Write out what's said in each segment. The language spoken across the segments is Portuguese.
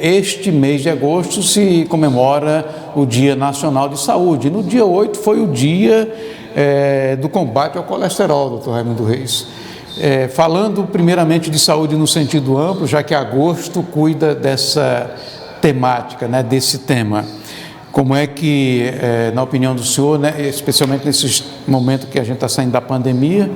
Este mês de agosto se comemora o Dia Nacional de Saúde. No dia 8 foi o dia do combate ao colesterol, doutor Raimundo Reis. Falando primeiramente de saúde no sentido amplo, já que agosto cuida dessa temática, né, desse tema. Como é que, na opinião do senhor, né, especialmente nesse momento que a gente está saindo da pandemia,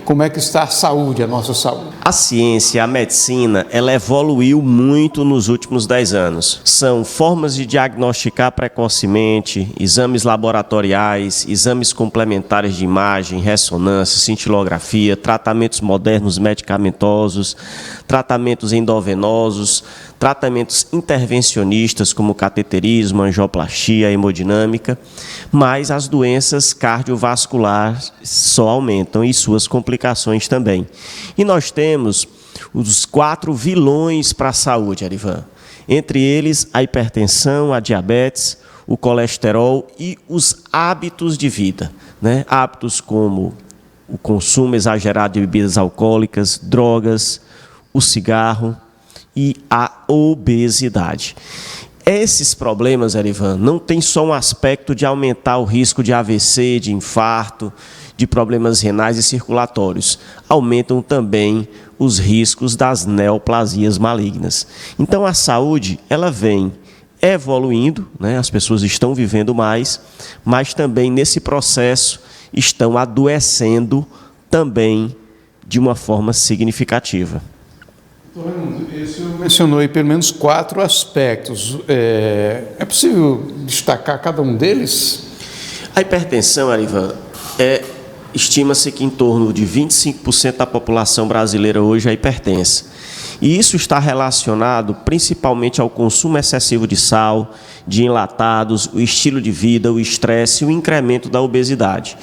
como é que está a saúde, a nossa saúde? A ciência, a medicina, ela evoluiu muito nos últimos 10 anos. São formas de diagnosticar precocemente, exames laboratoriais, exames complementares de imagem, ressonância, cintilografia, tratamentos modernos medicamentosos, tratamentos endovenosos, tratamentos intervencionistas como cateterismo, angioplastia, hemodinâmica, mas as doenças cardiovasculares só aumentam e suas complicações também. E nós temos os 4 vilões para a saúde, Arivan. Entre eles, a hipertensão, a diabetes, o colesterol e os hábitos de vida, né? Hábitos como o consumo exagerado de bebidas alcoólicas, drogas, o cigarro e a obesidade. Esses problemas, Arivan, não tem só um aspecto de aumentar o risco de AVC, de infarto, de problemas renais e circulatórios. Aumentam também os riscos das neoplasias malignas. Então, a saúde, ela vem evoluindo, né? As pessoas estão vivendo mais, mas também nesse processo estão adoecendo também de uma forma significativa. O senhor mencionou aí pelo menos 4 aspectos. É possível destacar cada um deles? A hipertensão, Arivan, estima-se que em torno de 25% da população brasileira hoje é hipertensa. E isso está relacionado principalmente ao consumo excessivo de sal, de enlatados, o estilo de vida, o estresse e o incremento da obesidade.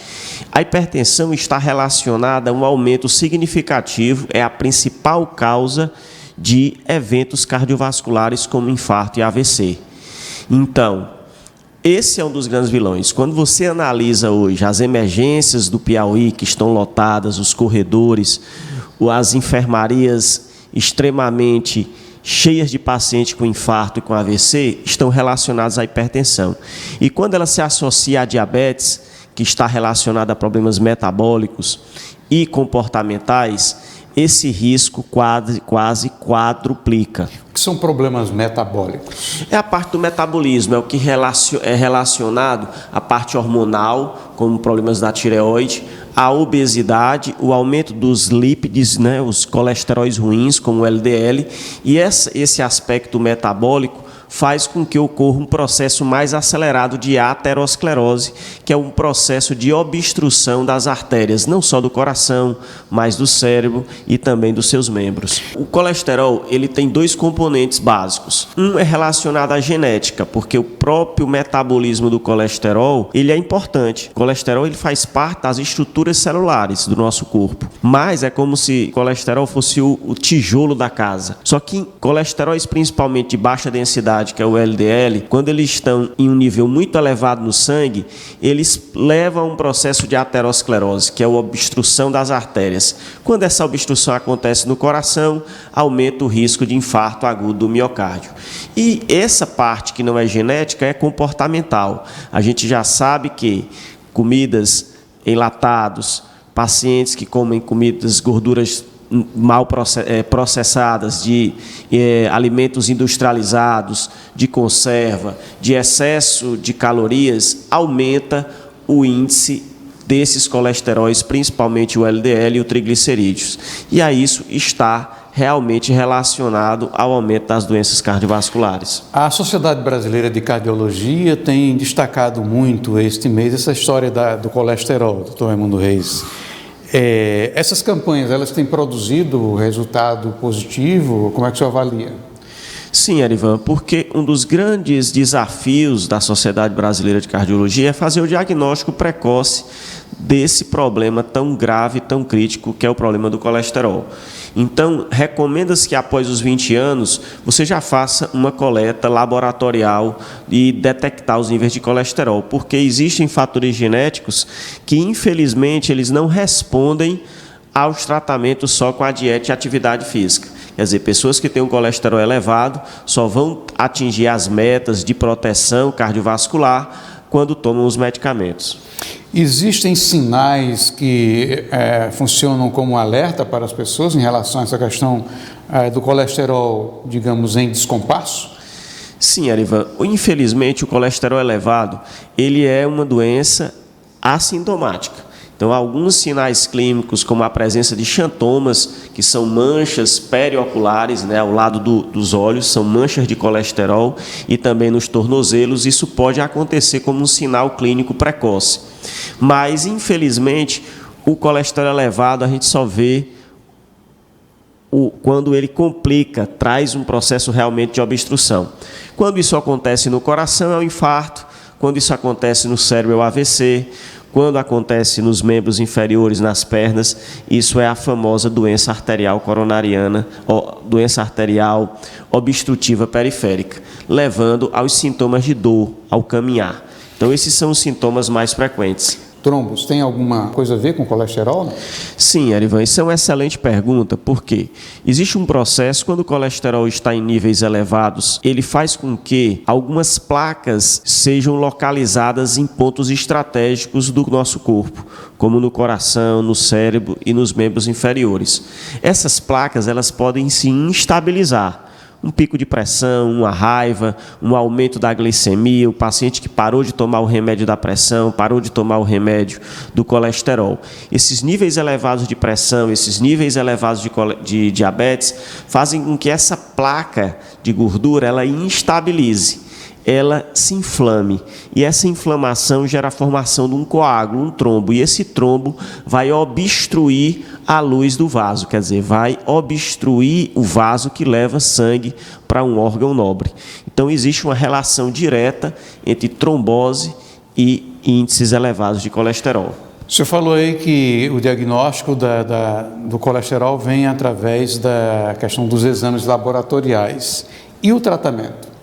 A hipertensão está relacionada a um aumento significativo, é a principal causa de eventos cardiovasculares como infarto e AVC. Então, esse é um dos grandes vilões. Quando você analisa hoje as emergências do Piauí, que estão lotadas, os corredores, as enfermarias extremamente cheias de pacientes com infarto e com AVC, estão relacionadas à hipertensão. E quando ela se associa à diabetes, que está relacionada a problemas metabólicos e comportamentais, esse risco quase quadruplica. O que são problemas metabólicos? É a parte do metabolismo, é o que é relacionado à parte hormonal, como problemas da tireoide, a obesidade, o aumento dos lípides, né, os colesteróis ruins, como o LDL, e esse aspecto metabólico faz com que ocorra um processo mais acelerado de aterosclerose, que é um processo de obstrução das artérias, não só do coração, mas do cérebro e também dos seus membros. O colesterol, ele tem 2 componentes básicos. Um é relacionado à genética, porque o próprio metabolismo do colesterol, ele é importante. O colesterol, ele faz parte das estruturas celulares do nosso corpo, mas é como se o colesterol fosse o tijolo da casa. Só que colesteróis, principalmente de baixa densidade, que é o LDL, quando eles estão em um nível muito elevado no sangue, eles levam a um processo de aterosclerose, que é a obstrução das artérias. Quando essa obstrução acontece no coração, aumenta o risco de infarto agudo do miocárdio. E essa parte que não é genética é comportamental. A gente já sabe que comidas enlatados, pacientes que comem comidas, gorduras mal processadas, de alimentos industrializados, de conserva, de excesso de calorias, aumenta o índice desses colesteróis, principalmente o LDL e o triglicerídeos. E a isso está realmente relacionado ao aumento das doenças cardiovasculares. A Sociedade Brasileira de Cardiologia tem destacado muito este mês essa história do colesterol, doutor Raimundo Reis. Essas campanhas, elas têm produzido resultado positivo? Como é que o senhor avalia? Sim, Arivan, porque um dos grandes desafios da Sociedade Brasileira de Cardiologia é fazer o diagnóstico precoce desse problema tão grave, tão crítico, que é o problema do colesterol. Então, recomenda-se que após os 20 anos, você já faça uma coleta laboratorial e detectar os níveis de colesterol, porque existem fatores genéticos que, infelizmente, eles não respondem aos tratamentos só com a dieta e atividade física, Quer dizer, pessoas que têm um colesterol elevado só vão atingir as metas de proteção cardiovascular quando tomam os medicamentos. Existem sinais que funcionam como alerta para as pessoas em relação a essa questão do colesterol, digamos, em descompasso? Sim, Arivan. Infelizmente, o colesterol elevado, ele é uma doença assintomática. Então, alguns sinais clínicos, como a presença de xantomas, que são manchas perioculares, né, ao lado dos olhos, são manchas de colesterol, e também nos tornozelos, isso pode acontecer como um sinal clínico precoce. Mas, infelizmente, o colesterol elevado a gente só vê quando ele complica, traz um processo realmente de obstrução. Quando isso acontece no coração, é o infarto. Quando isso acontece no cérebro, é o AVC. Quando acontece nos membros inferiores, nas pernas, isso é a famosa doença arterial coronariana, doença arterial obstrutiva periférica, levando aos sintomas de dor ao caminhar. Então, esses são os sintomas mais frequentes. Trombos, tem alguma coisa a ver com colesterol? Não? Sim, Arivan, isso é uma excelente pergunta, porque existe um processo, quando o colesterol está em níveis elevados, ele faz com que algumas placas sejam localizadas em pontos estratégicos do nosso corpo, como no coração, no cérebro e nos membros inferiores. Essas placas, elas podem se instabilizar. Um pico de pressão, uma raiva, um aumento da glicemia, o paciente que parou de tomar o remédio da pressão, parou de tomar o remédio do colesterol. Esses níveis elevados de pressão, esses níveis elevados de diabetes, fazem com que essa placa de gordura ela instabilize, ela se inflame, e essa inflamação gera a formação de um coágulo, um trombo, e esse trombo vai obstruir a luz do vaso, quer dizer, vai obstruir o vaso que leva sangue para um órgão nobre. Então, existe uma relação direta entre trombose e índices elevados de colesterol. O senhor falou aí que o diagnóstico do colesterol vem através da questão dos exames laboratoriais. E o tratamento?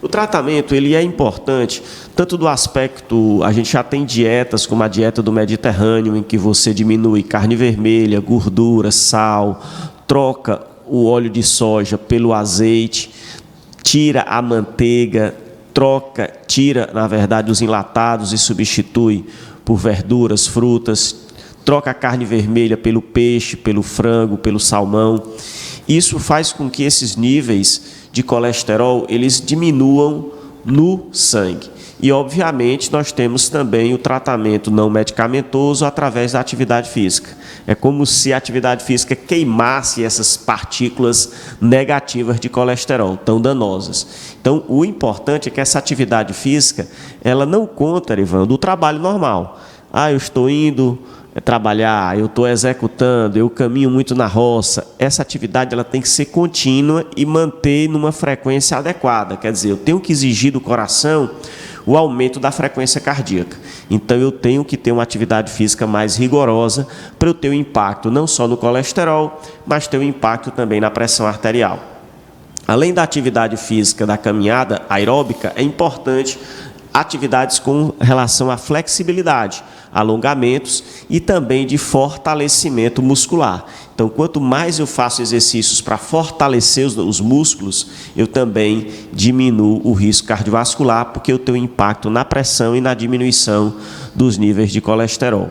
O tratamento ele é importante, tanto do aspecto, a gente já tem dietas, como a dieta do Mediterrâneo, em que você diminui carne vermelha, gordura, sal, troca o óleo de soja pelo azeite, tira a manteiga, tira, na verdade, os enlatados e substitui por verduras, frutas, troca a carne vermelha pelo peixe, pelo frango, pelo salmão. Isso faz com que esses níveis de colesterol, eles diminuam no sangue. E, obviamente, nós temos também o tratamento não medicamentoso através da atividade física. É como se a atividade física queimasse essas partículas negativas de colesterol, tão danosas. Então, o importante é que essa atividade física, ela não conta, Ivan, do trabalho normal. Eu estou indo trabalhar, eu estou executando, eu caminho muito na roça. Essa atividade ela tem que ser contínua e manter numa frequência adequada. Quer dizer, eu tenho que exigir do coração o aumento da frequência cardíaca. Então, eu tenho que ter uma atividade física mais rigorosa para eu ter um impacto não só no colesterol, mas ter um impacto também na pressão arterial. Além da atividade física da caminhada aeróbica, é importante atividades com relação à flexibilidade, alongamentos e também de fortalecimento muscular. Então, quanto mais eu faço exercícios para fortalecer os músculos, eu também diminuo o risco cardiovascular, porque eu tenho impacto na pressão e na diminuição dos níveis de colesterol.